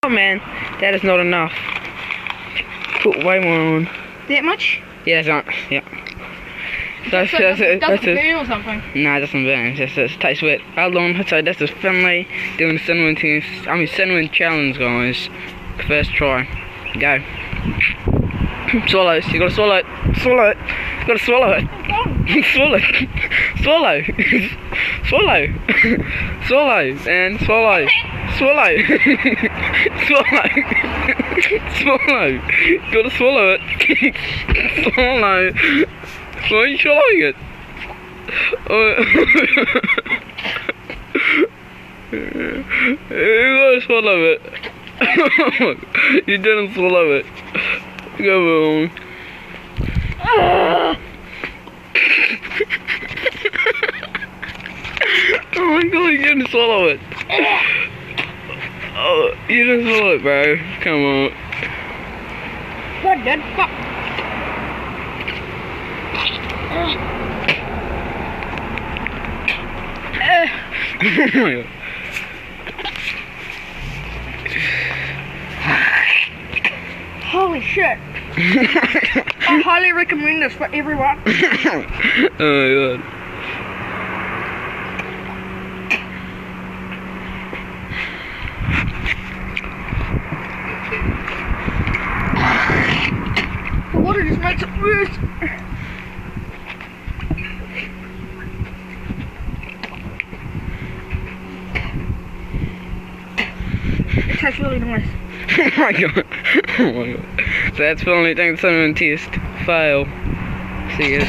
Oh man, that is not enough. Put way more on. That much? Yeah, that's not. Yeah. Does it burn or something? Nah, it doesn't burn. It just tastes weird. Hold on. So that's just Finley doing the cinnamon test. I mean cinnamon challenge, guys. First try. Go. Swallow. You gotta swallow it. Swallow it. You gotta swallow it. Swallow. Swallow. Swallow. Swallow. And swallow. Swallow. Swallow. Swallow. You gotta swallow it. Swallow. Why are you swallowing it? You gotta swallow it. You didn't swallow it. Go on. Oh my god, you didn't swallow it. Oh, you didn't swallow it, bro. Come on. What the fuck? Oh my god. Holy shit. I highly recommend this for everyone. Oh my god. The water just makes it worse. It tastes really nice. Oh my god. Oh my god. So that's finally done the cinnamon test. Fail. See you.